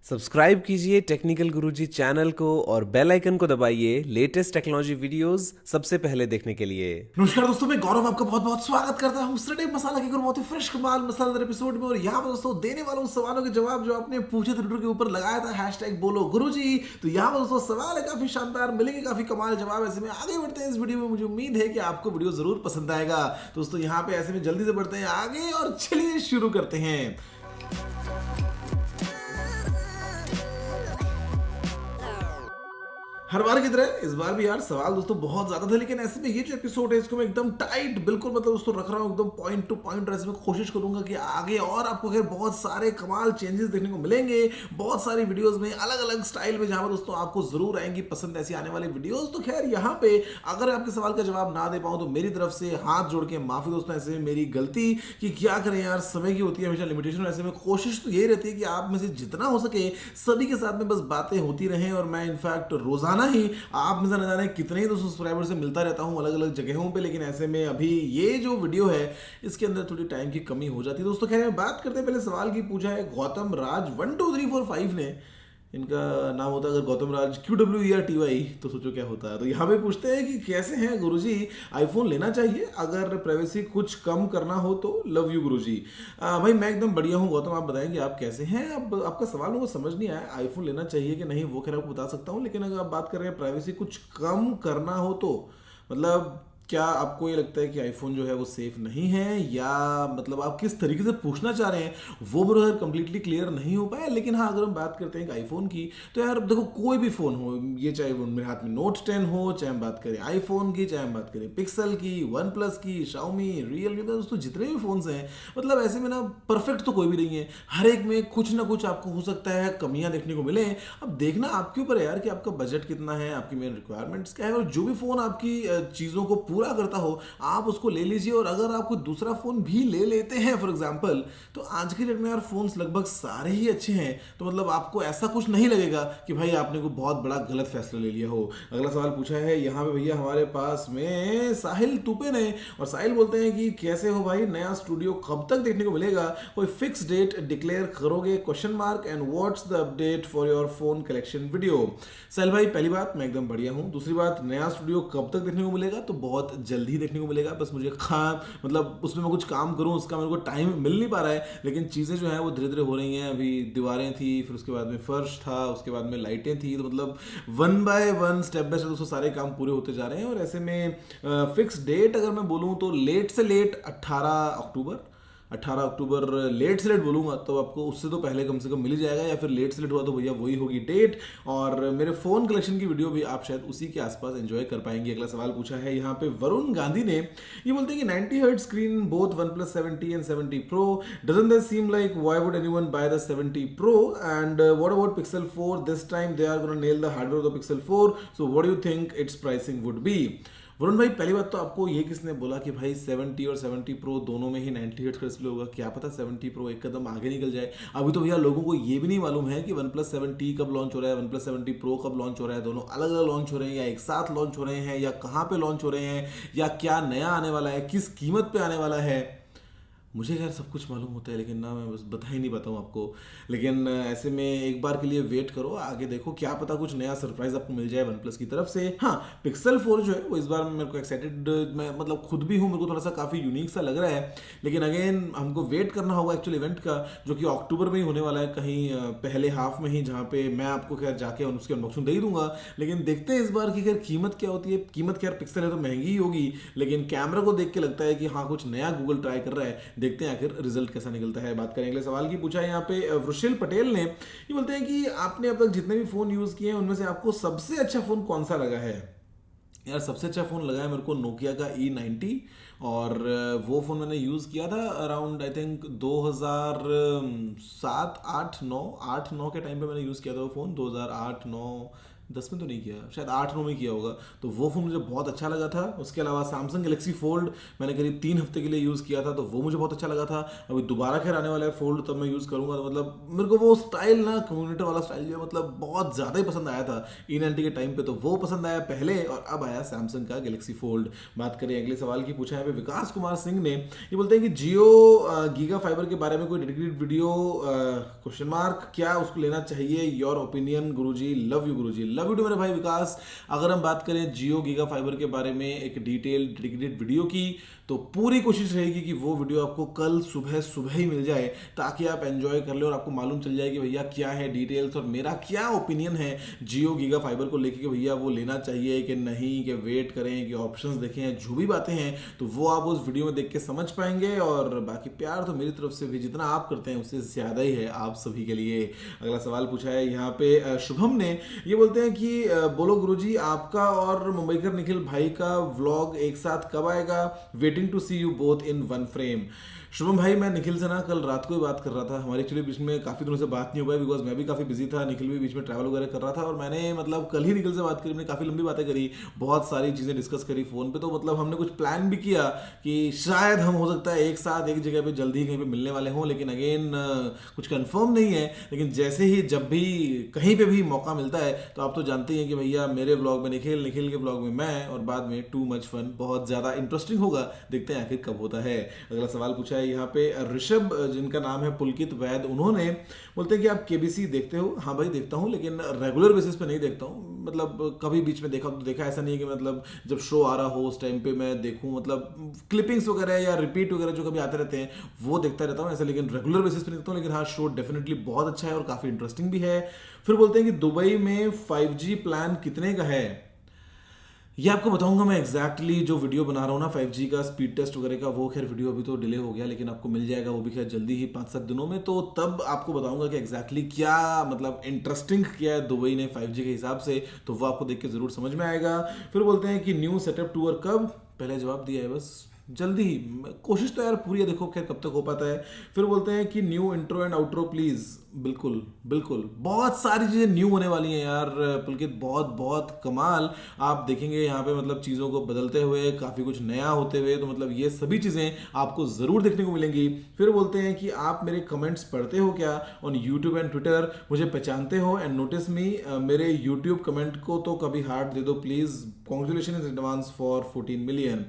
Subscribe कीजिए technical गुरुजी channel को और बेल आइकन को दबाइए लेटेस्ट टेक्नोलॉजी वीडियोस सबसे पहले देखने के लिए। नमस्कार दोस्तों, मैं गौरव आपका बहुत बहुत स्वागत करता हूं संडे मसाला की बहुत ही फ्रेश कमाल मसालेदार एपिसोड में। और यहाँ पर दोस्तों देने वाला हूं सवालों के जवाब जो आपने पूछे थे ट्विटर के ऊपर, लगाया था हैशटैग बोलो गुरुजी। तो यहाँ पर दोस्तों सवाल है काफी शानदार, मिलेंगे काफी कमाल जवाब। ऐसे में आगे बढ़ते हैं इस वीडियो में, मुझे उम्मीद है कि आपको वीडियो जरूर पसंद आएगा। दोस्तों यहाँ पे ऐसे में जल्दी से बढ़ते हैं आगे और चलिए शुरू करते हैं। हर बार की तरह इस बार भी यार सवाल दोस्तों बहुत ज्यादा थे, लेकिन ऐसे में ये जो एपिसोड है इसको मैं एकदम टाइट बिल्कुल मतलब दोस्तों रख रहा हूँ एकदम पॉइंट टू पॉइंट। ऐसे में कोशिश करूंगा कि आगे और आपको खैर बहुत सारे कमाल चेंजेस देखने को मिलेंगे, बहुत सारी वीडियोस में अलग अलग स्टाइल में, जहां पर दोस्तों आपको जरूर आएंगी पसंद ऐसी आने वाली वीडियोस। तो खैर यहाँ पे अगर आपके सवाल का जवाब ना दे पाऊँ तो मेरी तरफ से हाथ जोड़ के माफी दोस्तों। ऐसे में मेरी गलती कि क्या करें यार, समय की होती है हमेशा लिमिटेशन। ऐसे में कोशिश तो यही रहती है कि आप में से जितना हो सके सभी के साथ में बस बातें होती रहें, और मैं इनफैक्ट रोजाना ही आप में से न जाने कितने ही दोस्तों सब्सक्राइबर से मिलता रहता हूं अलग अलग जगहों पे। लेकिन ऐसे में अभी ये जो वीडियो है इसके अंदर थोड़ी टाइम की कमी हो जाती है दोस्तों। खैर बात करते हैं पहले सवाल की। पूछा है गौतम राज 12345 ने, इनका नाम होता है अगर गौतम राज QWERTY तो सोचो क्या होता है। तो यहाँ पे पूछते हैं कि कैसे हैं गुरुजी, आईफोन लेना चाहिए अगर प्राइवेसी कुछ कम करना हो तो। लव यू गुरुजी। भाई मैं एकदम बढ़िया हूँ गौतम, आप बताएं कि आप कैसे हैं। अब आपका सवाल मुझे समझ नहीं आया, आईफोन लेना चाहिए कि नहीं वो खैर आपको बता सकता हूँ, लेकिन अगर आप बात कर रहे हैं प्राइवेसी कुछ कम करना हो तो मतलब क्या आपको ये लगता है कि आईफोन जो है वो सेफ नहीं है, या मतलब आप किस तरीके से पूछना चाह रहे हैं वो मुझे कंप्लीटली क्लियर नहीं हो पाया। लेकिन हाँ अगर हम बात करते हैं कि आईफोन की, तो यार देखो कोई भी फोन हो, ये चाहे वो मेरे हाथ में नोट 10 हो, चाहे हम बात करें आईफोन की, चाहे हम बात करें पिक्सल की, वन प्लस की, शाओमी, रियलमी, दोस्तों जितने भी फोन हैं मतलब ऐसे में ना परफेक्ट तो कोई भी नहीं है। हर एक में कुछ ना कुछ आपको हो सकता है कमियां देखने को मिले। अब देखना आपके ऊपर है यार कि आपका बजट कितना है, आपकी मेन रिक्वायरमेंट्स क्या है, और जो भी फोन आपकी चीजों को पूरा करता हो आप उसको ले लीजिए। और अगर आप कोई दूसरा फोन भी ले लेते हैं फॉर एग्जांपल, तो आज की डेट में यार फोन्स लगभग सारे ही अच्छे हैं। तो मतलब आपको ऐसा कुछ नहीं लगेगा कि भाई आपने कोई बहुत बड़ा गलत फैसला ले लिया हो। अगला सवाल पूछा है यहाँ पे भैया हमारे पास में साहिल तुपे ने, और साहिल बोलते हैं कि कैसे हो भाई, नया स्टूडियो कब तक देखने को मिलेगा, कोई फिक्स डेट डिक्लेयर करोगे question mark, and what's the update for your phone collection video. Sahil भाई पहली बात मैं एकदम बढ़िया हूँ, दूसरी बात नया स्टूडियो कब तक देखने को मिलेगा, तो बहुत जल्दी ही देखने को मिलेगा। बस मुझे मतलब उसमें मैं कुछ काम करूं उसका मेरे को टाइम मिल नहीं पा रहा है, लेकिन चीज़ें जो है वो धीरे धीरे हो रही हैं। अभी दीवारें थी, फिर उसके बाद में फर्श था, उसके बाद में लाइटें थी, तो मतलब one by one step by step सारे काम पूरे होते जा रहे हैं। और ऐसे में फिक्स डेट अगर मैं बोलूँ तो लेट से लेट 18 अक्टूबर लेट से लेट बोलूँगा तो आपको उससे तो पहले कम से कम मिल ही जाएगा, या फिर लेट से लेट हुआ तो भैया वही होगी डेट। और मेरे फ़ोन कलेक्शन की वीडियो भी आप शायद उसी के आसपास एंजॉय कर पाएंगे। अगला सवाल पूछा है यहाँ पे वरुण गांधी ने, ये बोलते हैं कि 90 hertz screen both OnePlus 70 and 70 Pro, doesn't that seem like why would anyone buy the 70 Pro, and what about Pixel 4, this time they are gonna nail the hardware of the Pixel 4, so what do you think its pricing would be। Varun भाई पहली बात तो आपको ये किसने बोला कि भाई 70 और 70 प्रो दोनों में ही 90 हर्ट्ज का डिस्प्ले होगा, क्या पता 70 प्रो एक कदम आगे निकल जाए। अभी तो भैया लोगों को ये भी नहीं मालूम है कि OnePlus 7T कब लॉन्च हो रहा है, OnePlus 7T Pro कब लॉन्च हो रहा है, दोनों अलग अलग लॉन्च हो रहे हैं या एक साथ लॉन्च हो रहे हैं, या कहाँ पे लॉन्च हो रहे हैं, या क्या नया आने वाला है, किस कीमत पे आने वाला है। मुझे खैर सब कुछ मालूम होता है, लेकिन ना मैं बस बता ही नहीं पाता हूँ आपको। लेकिन ऐसे में एक बार के लिए वेट करो, आगे देखो क्या पता कुछ नया सरप्राइज आपको मिल जाए OnePlus की तरफ से। हाँ पिक्सल 4 जो है वो इस बार मेरे को एक्साइटेड, मैं मतलब खुद भी हूँ, मेरे को थोड़ा सा काफ़ी यूनिक सा लग रहा है। लेकिन अगेन हमको वेट करना होगा एक्चुअल इवेंट का, जो कि अक्टूबर में ही होने वाला है, कहीं पहले हाफ में ही, जहाँ पे मैं आपको खैर जाके उसकी अनबॉक्सिंग दे ही दूंगा। लेकिन देखते हैं इस बार की खैर कीमत क्या होती है। कीमत खैर पिक्सल है तो महंगी ही होगी, लेकिन कैमरा को देख के लगता है कि हाँ कुछ नया गूगल ट्राई कर रहा है। देखते हैं आखिर रिजल्ट कैसा निकलता है। बात करें अगले सवाल की। पूछा है यहाँ पे वृषिल पटेल ने, ये बोलते हैं कि आपने अब तक जितने भी फोन यूज किए हैं उनमें से आपको सबसे अच्छा फोन कौन सा लगा है। यार सबसे अच्छा फ़ोन लगा है मेरे को नोकिया का E90, और वो फ़ोन मैंने यूज़ किया था अराउंड आई थिंक 2007 8 9 के टाइम पे मैंने यूज़ किया था वो फ़ोन। 2008 9 10 में तो नहीं किया, शायद 8-9 में किया होगा। तो वो फ़ोन मुझे बहुत अच्छा लगा था। उसके अलावा सैमसंग गैलेक्सी फोल्ड मैंने करीब 3 हफ्ते के लिए यूज़ किया था, तो वो मुझे बहुत अच्छा लगा था। अभी दोबारा खैर आने वाला है फोल्ड, तब मैं यूज़ करूँगा। तो मतलब मेरे को वो स्टाइल ना, कम्युनिटी वाला स्टाइल जो है, मतलब बहुत ज़्यादा ही पसंद आया था E90 के टाइम पे। तो वो पसंद आया पहले, और अब आया सैमसंग का गैलेक्सी फोल्ड। बात करें अगले सवाल की, पूछा है यहाँ पे विकास कुमार सिंह ने। ये बोलते हैं कि जियो गीगा फाइबर के बारे में कोई डेडिकेटेड वीडियो क्वेश्चन मार्क, क्या उसको लेना चाहिए? Your opinion Guruji, love you Guruji. Love you too मेरे भाई विकास। अगर हम बात करें जियो गीगा फाइबर के बारे में एक डिटेल डेडिकेटेड वीडियो की, तो पूरी कोशिश रहेगी कि वो वीडियो आपको कल सुबह सुबह ही मिल जाए, ताकि आप एंजॉय कर ले और आपको मालूम चल जाए कि भैया क्या है डिटेल्स और मेरा क्या ओपिनियन है जियो गीगा फाइबर को लेके, कि भैया वो लेना चाहिए कि नहीं, कि वेट करें, कि ऑप्शंस देखें, जो भी बातें हैं तो वो आप उस वीडियो में देख के समझ पाएंगे। और बाकी प्यार तो मेरी तरफ से भी जितना आप करते हैं उससे ज़्यादा ही है आप सभी के लिए। अगला सवाल पूछा है यहाँ पे शुभम ने। ये बोलते हैं कि बोलो गुरुजी, आपका और मुंबईकर निखिल भाई का व्लॉग एक साथ कब आएगा? Waiting to see you both in one frame. Shubham भाई, मैं निखिल से ना कल रात को ही बात कर रहा था। हमारी एक्चुअली बीच में काफ़ी दिनों से बात नहीं हुआ है, बिकॉज मैं भी काफ़ी बिजी था, निखिल भी बीच में ट्रैवल वगैरह कर रहा था। और मैंने मतलब कल ही निखिल से बात करी, हमने काफ़ी लंबी बातें करी, बहुत सारी चीज़ें डिस्कस करी फ़ोन पे। तो मतलब हमने कुछ प्लान भी किया कि शायद हम हो सकता है एक साथ एक जगह पे जल्दी ही कहीं पे मिलने वाले हों, लेकिन अगेन कुछ कंफर्म नहीं है। लेकिन जैसे ही जब भी कहीं पे भी मौका मिलता है, तो आप तो जानते ही हैं कि भैया मेरे व्लॉग में निखिल, निखिल के व्लॉग में मैं, और बाद में टू मच फन, बहुत ज़्यादा इंटरेस्टिंग होगा। देखते हैं आखिर कब होता है। अगला सवाल पूछा है यहाँ पे ऋषभ, जिनका नाम है पुलकित वैद। उन्होंने बोलते हैं कि आप केबीसी देखते हो? हाँ भाई देखता हूँ, लेकिन रेगुलर बेसिस पे नहीं देखता हूँ। मतलब कभी बीच में देखा तो देखा, ऐसा नहीं है कि मतलब जब शो आ रहा हो उस टाइम पे मैं देखूँ। मतलब क्लिपिंग्स वगैरह या रिपीट वगैरह जो कभी आते रहते हैं वो देखता रहता हूँ ऐसा, लेकिन रेगुलर बेसिस पे नहीं देखता हूँ। लेकिन हाँ, शो डेफिनेटली बहुत अच्छा है और काफ़ी इंटरेस्टिंग भी है। फिर बोलते हैं कि दुबई में 5G प्लान कितने का है? ये आपको बताऊंगा मैं एग्जैक्टली जो वीडियो बना रहा हूँ ना 5G का स्पीड टेस्ट वगैरह का, वो खैर वीडियो अभी तो डिले हो गया, लेकिन आपको मिल जाएगा वो भी खैर जल्दी ही 5-7 दिनों में। तो तब आपको बताऊंगा कि एग्जैक्टली क्या मतलब इंटरेस्टिंग किया है दुबई ने 5G के हिसाब से, तो वो आपको देख के जरूर समझ में आएगा। फिर बोलते हैं कि न्यू सेटअप टूर कब? पहले जवाब दिया है, बस जल्दी ही, कोशिश तो यार पूरी है, देखो खैर कब तक हो पाता है। फिर बोलते हैं कि new intro and outro please. बिल्कुल बिल्कुल, बहुत सारी चीज़ें न्यू होने वाली हैं यार पुलकित, बहुत बहुत कमाल आप देखेंगे यहाँ पे। मतलब चीज़ों को बदलते हुए, काफ़ी कुछ नया होते हुए, तो मतलब ये सभी चीज़ें आपको ज़रूर देखने को मिलेंगी। फिर बोलते हैं कि आप मेरे कमेंट्स पढ़ते हो क्या ऑन यूट्यूब एंड ट्विटर? मुझे पहचानते हो एंड नोटिस मी? मेरे यूट्यूब कमेंट को तो कभी हार्ट दे दो please. Congratulation in advance for 14 million.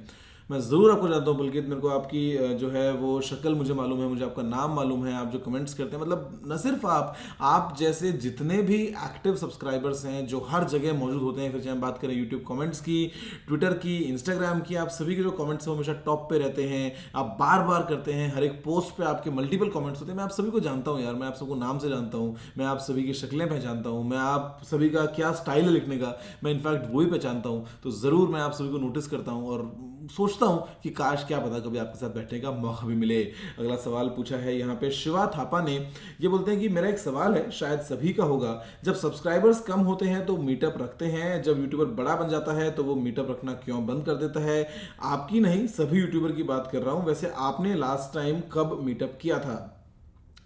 मैं ज़रूर आपको जानता हूँ पुलकित, मेरे को आपकी जो है वो शक्ल मुझे मालूम है, मुझे आपका नाम मालूम है, आप जो कमेंट्स करते हैं। मतलब न सिर्फ आप जैसे जितने भी एक्टिव सब्सक्राइबर्स हैं जो हर जगह मौजूद होते हैं, फिर चाहे हम बात करें यूट्यूब कमेंट्स की, ट्विटर की, इंस्टाग्राम की, आप सभी के जो कमेंट्स हैं वो हमेशा टॉप पे रहते हैं। आप बार बार करते हैं, हर एक पोस्ट पे आपके मल्टीपल कमेंट्स होते हैं। मैं आप सभी को जानता हूँ यार, मैं आप सबको नाम से जानता हूँ, मैं आप सभी की शक्लें पहचानता हूँ, मैं आप सभी का क्या स्टाइल है लिखने का, मैं इनफैक्ट वो ही पहचानता हूँ। तो ज़रूर मैं आप सभी को नोटिस करता हूँ और सोचता हूँ कि काश क्या पता कभी आपके साथ बैठने का मौका भी मिले। अगला सवाल पूछा है यहाँ पे शिवा थापा ने। ये बोलते हैं कि मेरा एक सवाल है, शायद सभी का होगा, जब सब्सक्राइबर्स कम होते हैं तो मीटअप रखते हैं, जब यूट्यूबर बड़ा बन जाता है तो वो मीटअप रखना क्यों बंद कर देता है? आपकी नहीं, सभी यूट्यूबर की बात कर रहा हूँ। वैसे आपने लास्ट टाइम कब मीटअप किया था?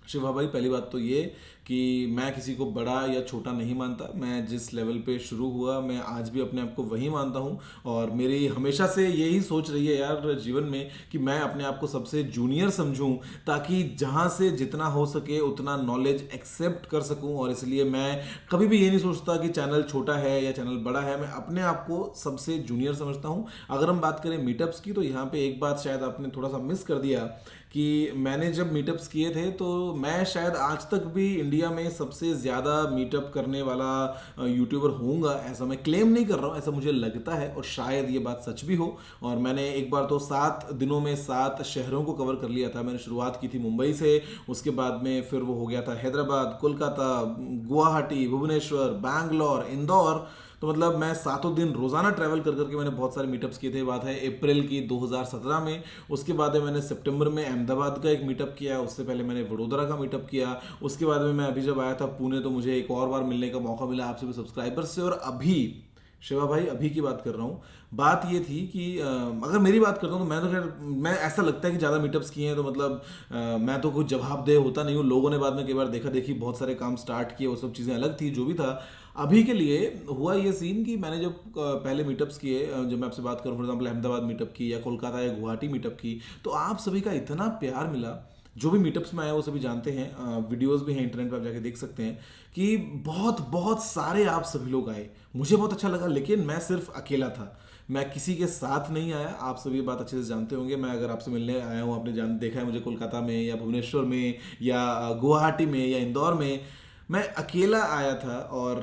शिवा भाई, पहली बात तो ये कि मैं किसी को बड़ा या छोटा नहीं मानता। मैं जिस लेवल पे शुरू हुआ, मैं आज भी अपने आप को वही मानता हूँ। और मेरी हमेशा से यही सोच रही है यार जीवन में कि मैं अपने आप को सबसे जूनियर समझूं, ताकि जहाँ से जितना हो सके उतना नॉलेज एक्सेप्ट कर सकूं। और इसलिए मैं कभी भी ये नहीं सोचता कि चैनल छोटा है या चैनल बड़ा है, मैं अपने आप को सबसे जूनियर समझता हूँ। अगर हम बात करें मीटअप्स की, तो यहाँ पे एक बात शायद आपने थोड़ा सा मिस कर दिया कि मैंने जब मीटअप्स किए थे तो मैं शायद आज तक भी इंडिया में सबसे ज़्यादा मीटअप करने वाला यूट्यूबर होऊंगा। ऐसा मैं क्लेम नहीं कर रहा हूँ, ऐसा मुझे लगता है और शायद ये बात सच भी हो। और मैंने एक बार तो 7 दिनों में 7 शहरों को कवर कर लिया था। मैंने शुरुआत की थी मुंबई से, उसके बाद में फिर वो हो गया था हैदराबाद, कोलकाता, गुवाहाटी, भुवनेश्वर, बैंगलोर, इंदौर। तो मतलब मैं 7 दिन रोज़ाना ट्रैवल कर करके मैंने बहुत सारे मीटअप्स किए थे। बात है अप्रैल की 2017 में। उसके बाद में मैंने सितंबर में अहमदाबाद का एक मीटअप किया, उससे पहले मैंने वडोदरा का मीटअप किया। उसके बाद में मैं अभी जब आया था पुणे, तो मुझे एक और बार मिलने का मौका मिला आप सभी सब्सक्राइबर्स से। और अभी शिवा भाई अभी की बात कर रहा हूँ। बात ये थी कि अगर मेरी बात करता हूँ तो मैं तो खैर मैं ऐसा लगता है कि ज़्यादा मीटअप्स किए हैं तो मतलब मैं तो कुछ जवाबदेह होता नहीं हूँ। लोगों ने बाद में कई बार देखा देखी बहुत सारे काम स्टार्ट किए, वो सब चीज़ें अलग थी, जो भी था। अभी के लिए हुआ ये सीन कि मैंने जब पहले मीटअप्स किए, जब मैं आपसे बात करूँ फॉर एग्जाम्पल अहमदाबाद मीटअप की या कोलकाता या गुवाहाटी मीटअप की, तो आप सभी का इतना प्यार मिला। जो भी मीटअप्स में आया वो सभी जानते हैं, वीडियोस भी हैं इंटरनेट पर, आप जाके देख सकते हैं कि बहुत बहुत सारे आप सभी लोग आए। मुझे बहुत अच्छा लगा, लेकिन मैं सिर्फ अकेला था, मैं किसी के साथ नहीं आया। आप सभी ये बात अच्छे से जानते होंगे। मैं अगर आपसे मिलने आया हूँ, आपने जान देखा है मुझे कोलकाता में या भुवनेश्वर में या गुवाहाटी में या इंदौर में, मैं अकेला आया था और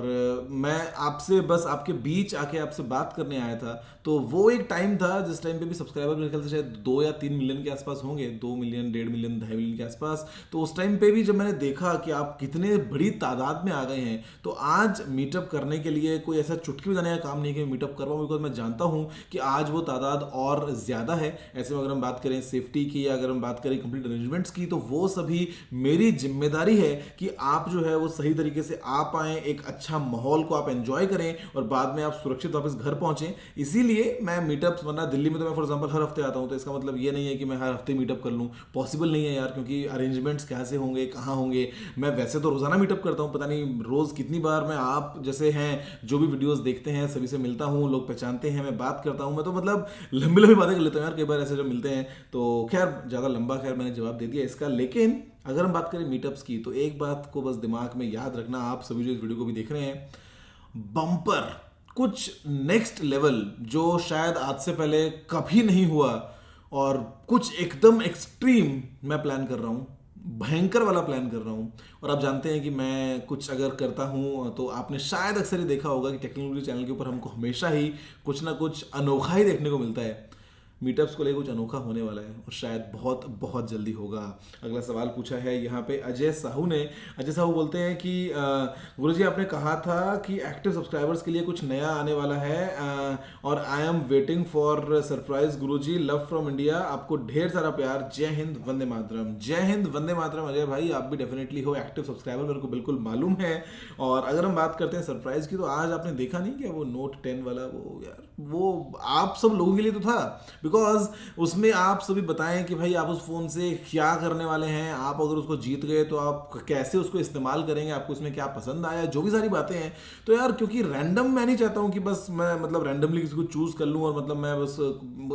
मैं आपसे बस आपके बीच आके आपसे बात करने आया था। तो वो एक टाइम था जिस टाइम पे भी सब्सक्राइबर मेरे ख्याल से शायद 2 या 3 मिलियन के आसपास होंगे, 2 मिलियन, 1.5 मिलियन, 2.5 मिलियन के आसपास। तो उस टाइम पे भी जब मैंने देखा कि आप कितने बड़ी तादाद में आ गए हैं, तो आज मीटअप करने के लिए कोई ऐसा चुटकी बजाने का काम नहीं है कि मीटअप करवाऊँ, बिकॉज मैं जानता हूँ कि आज वो तादाद और ज़्यादा है। ऐसे में अगर हम बात करें सेफ्टी की या अगर हम बात करें कंप्लीट अरेंजमेंट्स की, तो वो सभी मेरी जिम्मेदारी है कि आप जो है वो सही तरीके से आ पाएं, एक अच्छा माहौल को आप एंजॉय करें और बाद में आप सुरक्षित वापस घर पहुंचें। इसीलिए मैं मीटअप्स, वरना दिल्ली में तो मैं फॉर एग्जांपल हर हफ्ते आता हूं, तो इसका मतलब ये नहीं है कि मैं हर हफ्ते मीटअप कर लूं, पॉसिबल नहीं है यार, क्योंकि अरेंजमेंट्स कैसे होंगे, कहाँ होंगे। मैं वैसे तो रोजाना मीटअप करता हूं, पता नहीं रोज कितनी बार मैं आप जैसे हैं जो भी वीडियोस देखते हैं सभी से मिलता हूं, लोग पहचानते हैं, मैं बात करता हूं। मैं तो मतलब लंबी लंबी बातें कर लेता हूं यार कई बार ऐसे जब मिलते हैं। तो खैर ज़्यादा लंबा खैर मैंने जवाब दे दिया इसका। लेकिन अगर हम बात करें मीटअप्स की, तो एक बात को बस दिमाग में याद रखना, आप सभी जो इस वीडियो को भी देख रहे हैं, बम्पर कुछ नेक्स्ट लेवल जो शायद आज से पहले कभी नहीं हुआ और कुछ एकदम एक्सट्रीम मैं प्लान कर रहा हूँ, भयंकर वाला प्लान कर रहा हूँ। और आप जानते हैं कि मैं कुछ अगर करता हूँ तो आपने शायद अक्सर ही देखा होगा कि टेक्नोलॉजी चैनल के ऊपर हमको हमेशा ही कुछ ना कुछ अनोखा ही देखने को मिलता है। मीटअप्स को लेकर कुछ अनोखा होने वाला है और शायद बहुत बहुत जल्दी होगा। अगला सवाल पूछा है यहाँ पे अजय साहू ने। अजय साहू बोलते हैं कि गुरुजी आपने कहा था कि एक्टिव सब्सक्राइबर्स के लिए कुछ नया आने वाला है और I am waiting for surprise Guruji, love from India, आपको ढेर सारा प्यार, जय हिंद वंदे मातरम। जय हिंद वंदे मातरम अजय भाई, आप भी डेफिनेटली हो एक्टिव सब्सक्राइबर, मेरे को बिल्कुल मालूम है। और अगर हम बात करते हैं सरप्राइज की, तो आज आपने देखा नहीं क्या वो नोट 10 वाला, वो यार वो आप सब लोगों के लिए तो था, बिकॉज उसमें आप सभी बताएं कि भाई आप उस फोन से क्या करने वाले हैं, आप अगर उसको जीत गए तो आप कैसे उसको इस्तेमाल करेंगे, आपको उसमें क्या पसंद आया, जो भी सारी बातें हैं। तो यार क्योंकि रैंडम मैं नहीं चाहता हूं कि बस मैं मतलब रैंडमली किसी को चूज कर लूं और मतलब मैं बस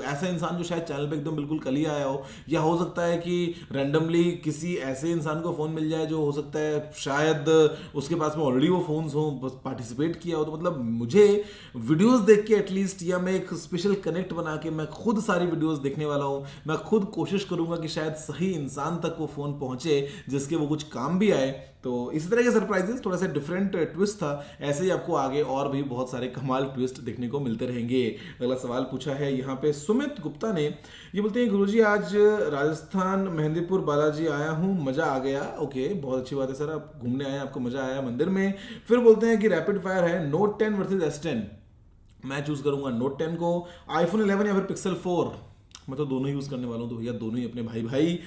ऐसा इंसान जो शायद चैनल पे एकदम बिल्कुल कल ही आया हो, या हो सकता है कि रैंडमली किसी ऐसे इंसान को फोन मिल जाए जो हो सकता है शायद उसके पास में ऑलरेडी वो फोन्स हो, बस पार्टिसिपेट किया हो। तो मतलब मुझे वीडियोस देख के एटलीस्ट, या मैं एक स्पेशल कनेक्ट बना के मैं खुद सारी वीडियोस देखने वाला हूं। मैं खुद कोशिश करूंगा कि शायद सही इंसान तक वो फोन पहुंचे जिसके वो कुछ काम भी आए। तो इसी तरह के सरप्राइजेस, थोड़ा सा डिफरेंट ट्विस्ट था। ऐसे ही आपको आगे और भी बहुत सारे कमाल ट्विस्ट देखने को मिलते रहेंगे। अगला सवाल पूछा है यहाँ पे सुमित गुप्ता ने। ये बोलते हैं गुरुजी आज राजस्थान मेहंदीपुर बालाजी आया हूँ, मजा आ गया। ओके, बहुत अच्छी बात है सर, आप घूमने आए, आपको मजा आया मंदिर में। फिर बोलते हैं कि रैपिड फायर है नोट 10 वर्सेज S10, मैं चूज करूंगा नोट 10 को, आईफोन 11 या फिर पिक्सल 4। मैं तो दोनों यूज करने वाला हूं, तो भैया दोनों ही अपने भाई भाई।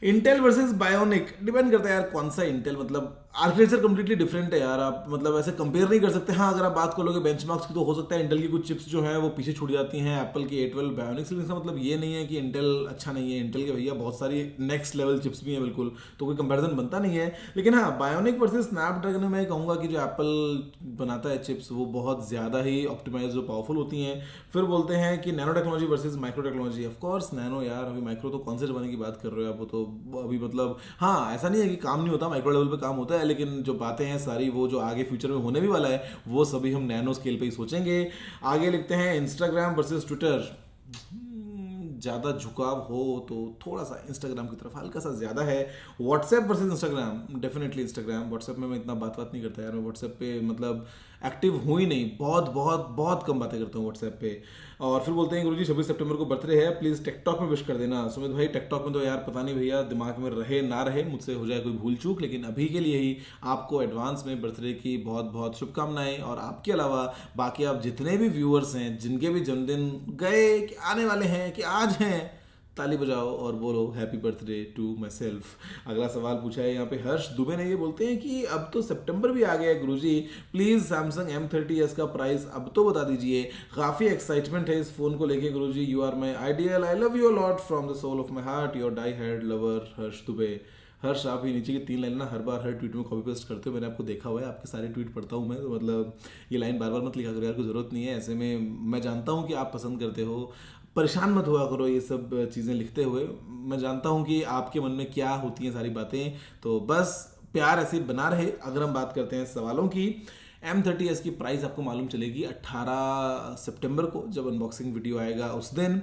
इंटेल वर्सेस बायोनिक, डिपेंड करता है यार कौन सा इंटेल, मतलब आर्किटेक्चर कंप्लीटली डिफरेंट है यार, आप मतलब ऐसे कंपेयर नहीं कर सकते। हाँ, अगर आप बात करोगे बेंचमार्क्स की, तो हो सकता है इंटेल की कुछ चिप्स जो है वो पीछे छूट जाती हैं एप्पल की A12 बायोनिक से। इसका मतलब ये नहीं है कि इंटेल अच्छा नहीं है, इंटेल के भैया बहुत सारी नेक्स्ट लेवल चिप्स भी हैं बिल्कुल, तो कोई कंपैरिजन बनता नहीं है। लेकिन हाँ, बायोनिक वर्सेस स्नैपड्रैगन में मैं कहूँगा कि जो एप्पल बनाता है चिप्स वो बहुत ज़्यादा ही ऑप्टिमाइज और पावरफुल होती हैं। फिर बोलते हैं कि nano technology versus micro technology, of course nano यार, अभी माइक्रो तो कौन से जमाने की बात कर रहे हो आप, वो तो अभी मतलब हाँ ऐसा नहीं है कि काम नहीं होता, माइक्रो लेवल पे काम होता है, लेकिन जो बातें हैं सारी वो जो आगे फ्यूचर में होने भी वाला है वो सभी हम नैनो स्केल पे ही सोचेंगे। आगे लिखते हैं इंस्टाग्राम वर्सेस ट्विटर, ज़्यादा झुकाव हो तो थोड़ा सा इंस्टाग्राम की तरफ हल्का सा ज़्यादा है। WhatsApp versus Instagram, definitely Instagram. WhatsApp में मैं इतना बात नहीं करता यार, मैं व्हाट्सएप पे मतलब एक्टिव हूँ ही नहीं, बहुत बहुत बहुत कम बातें करता हूँ व्हाट्सएप पे। और फिर बोलते हैं गुरुजी 26 सितंबर को बर्थडे है, प्लीज़ टिकटॉक में विश कर देना। सुमित भाई टिकटॉक में तो यार पता नहीं भैया, दिमाग में रहे ना रहे, मुझसे हो जाए कोई भूल चूक, लेकिन अभी के लिए ही आपको एडवांस में बर्थडे की बहुत बहुत शुभकामनाएं। और आपके अलावा बाकी आप जितने भी व्यूअर्स हैं जिनके भी जन्मदिन गए कि आने वाले हैं कि आज हैं, ताली बजाओ और बोलो happy birthday to myself. अगला सवाल पूछा है यहाँ पे हर्ष दुबे ने, ये बोलते हैं कि अब तो सितंबर भी आ गया है गुरुजी, प्लीज़ सैमसंग M30s का प्राइस अब तो बता दीजिए, काफ़ी एक्साइटमेंट है इस फ़ोन को लेके Guruji, you are my ideal, I love you a lot from the soul of my heart, your die hard lover Harsh Dubey. Harsh आप ये नीचे की 3 लाइन ना हर बार हर ट्वीट में कॉपी पेस्ट करते हो, मैंने आपको देखा हुआ है, आपके सारे ट्वीट पढ़ता हूँ मैं, तो मतलब ये लाइन बार बार मत लिखा करो यार, कोई ज़रूरत नहीं है। ऐसे में मैं जानता हूँ कि आप पसंद करते हो, परेशान मत हुआ करो ये सब चीज़ें लिखते हुए, मैं जानता हूँ कि आपके मन में क्या होती हैं सारी बातें, तो बस प्यार ऐसे ही बना रहे। अगर हम बात करते हैं सवालों की, M30s की प्राइस आपको मालूम चलेगी 18 सितंबर को, जब अनबॉक्सिंग वीडियो आएगा उस दिन।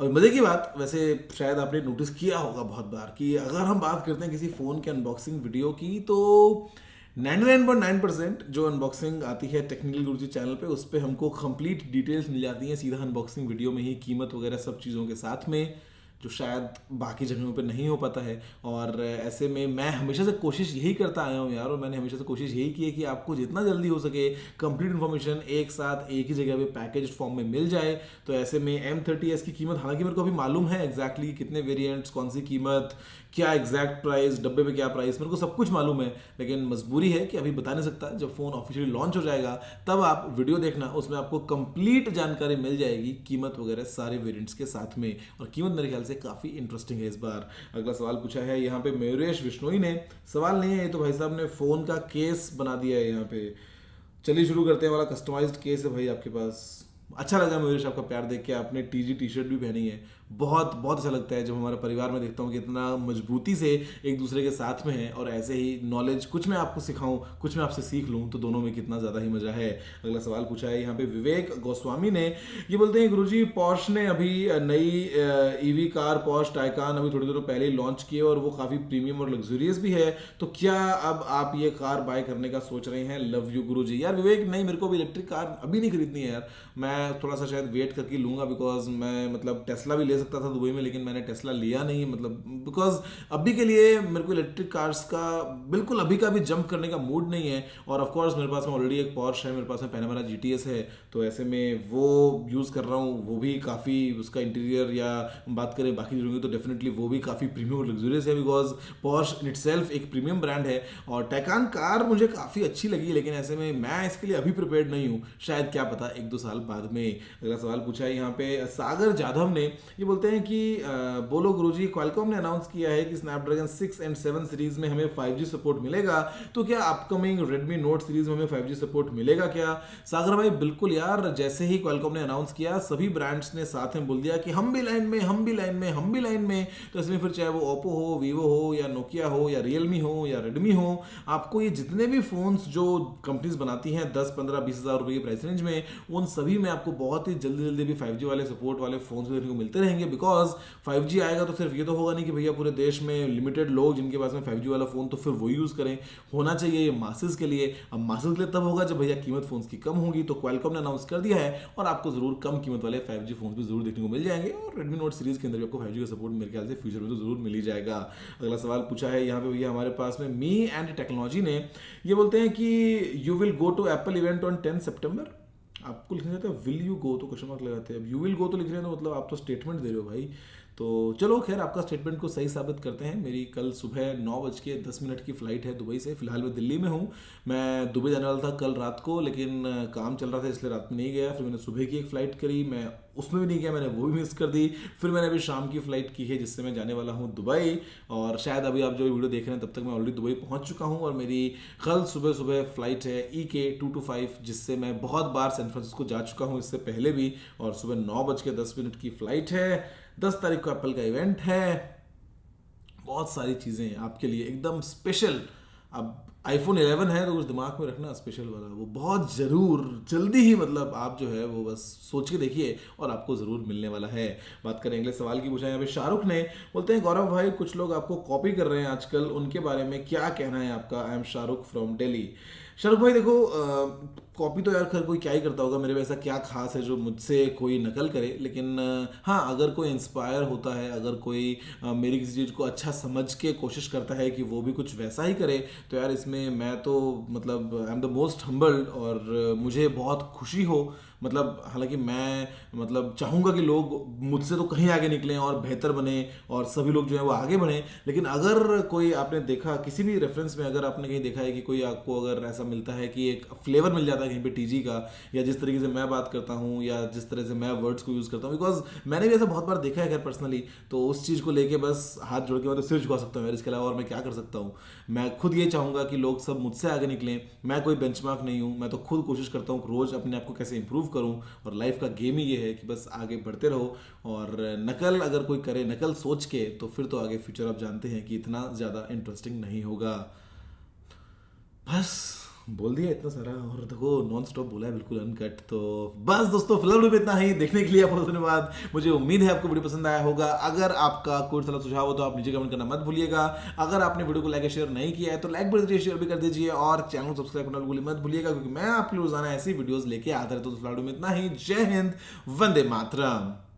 और मज़े की बात, वैसे शायद आपने नोटिस किया होगा बहुत बार कि अगर हम बात करते हैं किसी फ़ोन के अनबॉक्सिंग वीडियो की, तो 99.9% जो अनबॉक्सिंग आती है टेक्निकल गुरुजी चैनल पे, उस पर हमको कंप्लीट डिटेल्स मिल जाती हैं सीधा अनबॉक्सिंग वीडियो में ही, कीमत वगैरह सब चीज़ों के साथ में, जो शायद बाकी जगहों पे नहीं हो पाता है। और ऐसे में मैं हमेशा से कोशिश यही करता आया हूँ यार, और मैंने हमेशा से कोशिश यही की है कि आपको जितना जल्दी हो सके कंप्लीट इन्फॉर्मेशन एक साथ एक ही जगह पे पैकेज फॉर्म में मिल जाए। तो ऐसे में M30s की कीमत, हालांकि मेरे को अभी मालूम है एग्जैक्टली कितने वेरिएंट्स, कौन सी कीमत, क्या एग्जैक्ट प्राइस, डब्बे पे क्या प्राइस, मेरे को सब कुछ मालूम है, लेकिन मजबूरी है कि अभी बता नहीं सकता। जब फ़ोन ऑफिशियली लॉन्च हो जाएगा तब आप वीडियो देखना, उसमें आपको कंप्लीट जानकारी मिल जाएगी, कीमत वगैरह सारे वेरिएंट्स के साथ में, और कीमत मेरे ख्याल से काफ़ी इंटरेस्टिंग है इस बार। अगला सवाल पूछा है यहाँ पे मयूरेश विश्नोई ने, सवाल नहीं है ये तो भाई साहब ने फ़ोन का केस बना दिया है यहाँ पे। चलिए शुरू करते हैं, वाला कस्टमाइज्ड केस है भाई आपके पास। अच्छा लगा मयूरेश आपका प्यार देख के, आपने TG टी शर्ट भी पहनी है, बहुत बहुत अच्छा लगता है जब हमारे परिवार में देखता हूँ कि इतना मजबूती से एक दूसरे के साथ में है, और ऐसे ही नॉलेज, कुछ मैं आपको सिखाऊं, कुछ मैं आपसे सीख लूँ, तो दोनों में कितना ज़्यादा ही मज़ा है। अगला सवाल पूछा है यहाँ पे विवेक गोस्वामी ने, ये बोलते हैं गुरुजी पॉर्श ने अभी नई EV कार पॉर्श टाइकान अभी थोड़ी देर पहले ही लॉन्च की है, और वो काफ़ी प्रीमियम और लग्जूरियस भी है, तो क्या अब आप ये कार बाय करने का सोच रहे हैं? लव यू गुरुजी। यार विवेक, नहीं, मेरे को भी इलेक्ट्रिक कार अभी नहीं खरीदनी है यार, मैं थोड़ा सा शायद वेट करके लूँगा, बिकॉज मैं मतलब टेस्ला भी ले सकता था दुबई में, लेकिन मैंने टेस्ला लिया नहीं, मतलब बिकॉज अभी के लिए मेरे को इलेक्ट्रिक कार्स का बिल्कुल अभी का भी जंप करने का मूड नहीं है। और ऑफ कोर्स मेरे पास में ऑलरेडी एक पॉर्श है, मेरे पास में पैनामेरा GTS है, तो ऐसे में वो यूज़ कर रहा हूँ, वो भी काफ़ी, उसका इंटीरियर या बात करें बाकी चीज़ों की तो डेफिनेटली वो भी काफ़ी प्रीमियम और लग्जूरियस है, बिकॉज पॉर्श इन इटसेल्फ एक प्रीमियम ब्रांड है। और टैकान कार मुझे काफ़ी अच्छी लगी, लेकिन ऐसे में मैं इसके लिए अभी प्रिपेयर्ड नहीं हूँ, शायद क्या पता 1-2 साल बाद में। अगला सवाल पूछा है यहाँ पे सागर जाधव ने, ये बोलते हैं कि बोलो गुरुजी, क्वालकॉम ने अनाउंस किया है कि स्नैपड्रैगन 6 एंड 7 सीरीज में हमें 5G सपोर्ट मिलेगा, तो क्या अपकमिंग Redmi Note सीरीज में हमें 5G सपोर्ट मिलेगा क्या? सागर भाई बिल्कुल यार, जैसे ही क्वालकॉम ने अनाउंस किया सभी ब्रांड्स ने साथ में बोल दिया कि हम भी लाइन में, हम भी लाइन में, हम भी लाइन में। तो इसमें फिर चाहे वो ओप्पो हो, वीवो हो, या नोकिया हो, या रियलमी हो, या रेडमी हो, आपको ये जितने भी फोन्स जो कंपनीज बनाती हैं 10, 15, 20 हज़ार रुपये की प्राइस रेंज में, उन सभी में आपको बहुत ही जल्दी जल्दी भी 5G वाले सपोर्ट वाले फोन्स देखने को मिलते रहेंगे। बिकॉज 5G आएगा तो सिर्फ ये तो होगा नहीं कि भैया पूरे देश में लिमिटेड लोग जिनके पास में 5G वाला फोन, तो फिर वो यूज़ करें, होना चाहिए ये मासेस के लिए। अब मासेस के लिए तब होगा जब भैया कीमत फोन्स की कम होगी, तो क्वालकॉम ने अनाउंस कर दिया है, और आपको जरूर कम कीमत वाले 5G फोन भी जरूर देखने को मिल जाएंगे, और रेडमी नोट सीरीज के अंदर भी आपको 5G का सपोर्ट मेरे ख्याल से फ्यूचर में तो जरूर मिल ही जाएगा। अगला सवाल पूछा है यहाँ पे भैया हमारे पास में मी एंड टेक्नोलॉजी ने, ये बोलते हैं कि you will go to Apple event on 10 September. आपको लिखना चाहते हैं विल यू गो, तो क्वेश्चन मार्क लगाते हैं, अब यू विल गो तो लिख रहे हैं, तो मतलब आप तो स्टेटमेंट दे रहे हो भाई। तो चलो खैर, आपका स्टेटमेंट को सही साबित करते हैं। मेरी कल सुबह 9:10 की फ़्लाइट है दुबई से। फिलहाल मैं दिल्ली में हूँ, मैं दुबई जाने वाला था कल रात को, लेकिन काम चल रहा था इसलिए रात में नहीं गया। फिर मैंने सुबह की एक फ़्लाइट करी, मैं उसमें भी नहीं गया, मैंने वो भी मिस कर दी। फिर मैंने अभी शाम की फ़्लाइट की है जिससे मैं जाने वाला हूँ दुबई, और शायद अभी आप जो वीडियो देख रहे हैं तब तक मैं ऑलरेडी दुबई पहुँच चुका हूँ। और मेरी कल सुबह सुबह फ़्लाइट है EK 225, जिससे मैं बहुत बार सैन फ्रांसिस्को जा चुका हूँ इससे पहले भी, और सुबह 9:10 की फ़्लाइट है। 10 तारीख को एप्पल का इवेंट है, बहुत सारी चीज़ें आपके लिए एकदम स्पेशल। अब iPhone 11 है तो कुछ दिमाग में रखना स्पेशल वाला, वो बहुत ज़रूर जल्दी ही, मतलब आप जो है वो बस सोच के देखिए और आपको ज़रूर मिलने वाला है। बात करें अगले सवाल की, पूछा यहाँ पे शाहरुख ने, बोलते हैं गौरव भाई कुछ लोग आपको कॉपी कर रहे हैं आजकल, उनके बारे में क्या कहना है आपका? I am Shahrukh from Delhi. Shahrukh भाई देखो, कॉपी तो यार खैर कोई क्या ही करता होगा, मेरे में ऐसा क्या खास है जो मुझसे कोई नकल करे। लेकिन हाँ, अगर कोई इंस्पायर होता है, अगर कोई मेरी किसी चीज़ को अच्छा समझ के कोशिश करता है कि वो भी कुछ वैसा ही करे, तो यार इसमें मैं तो मतलब I am the most humbled, और मुझे बहुत खुशी हो। मतलब हालांकि मैं मतलब चाहूँगा कि लोग मुझसे तो कहीं आगे निकलें और बेहतर बने, और सभी लोग जो है वो आगे बढ़ें। लेकिन अगर कोई आपने देखा किसी भी रेफरेंस में, अगर आपने कहीं देखा है कि कोई आपको अगर ऐसा मिलता है कि एक फ्लेवर मिल जाता है कहीं पे टीजी का, या जिस तरीके से मैं बात करता हूँ या जिस तरह से मैं वर्ड्स को यूज़ करता हूँ, बिकॉज मैंने भी ऐसा बहुत बार देखा है खैर पर्सनली, तो उस चीज़ को लेके बस हाथ जोड़ के मैं तो सिर झुका सकता हूँ यार, इसके अलावा और मैं क्या कर सकता हूँ। मैं खुद ये चाहूँगा कि लोग सब मुझसे आगे निकलें। मैं कोई बेंचमार्क नहीं हूँ, मैं तो खुद कोशिश करता हूँ रोज़ अपने आप को कैसे इंप्रूव करूँ, और लाइफ का गेम ही ये है कि बस आगे बढ़ते रहो। और नकल अगर कोई करे, नकल सोच के, तो फिर तो आगे फ्यूचर आप जानते हैं कि इतना ज़्यादा इंटरेस्टिंग नहीं होगा। बस बोल दिया इतना सारा, और देखो नॉन स्टॉप बोला है, बिल्कुल अनकट। तो बस दोस्तों, फिलहाल में इतना ही। देखने के लिए बहुत धन्यवाद। मुझे उम्मीद है आपको वीडियो पसंद आया होगा। अगर आपका कोई सलाह सुझाव हो तो आप नीचे कमेंट करना मत भूलिएगा। अगर आपने वीडियो को लाइक शेयर नहीं किया है तो लाइक भी दीजिए, शेयर भी कर दीजिए, और चैनल को सब्सक्राइब करना मत भूलिएगा, क्योंकि मैं आपके लिए रोजाना ऐसी वीडियोस लेके आता रहता हूँ। तो फिलहाल में इतना ही। जय हिंद, वंदे मातरम।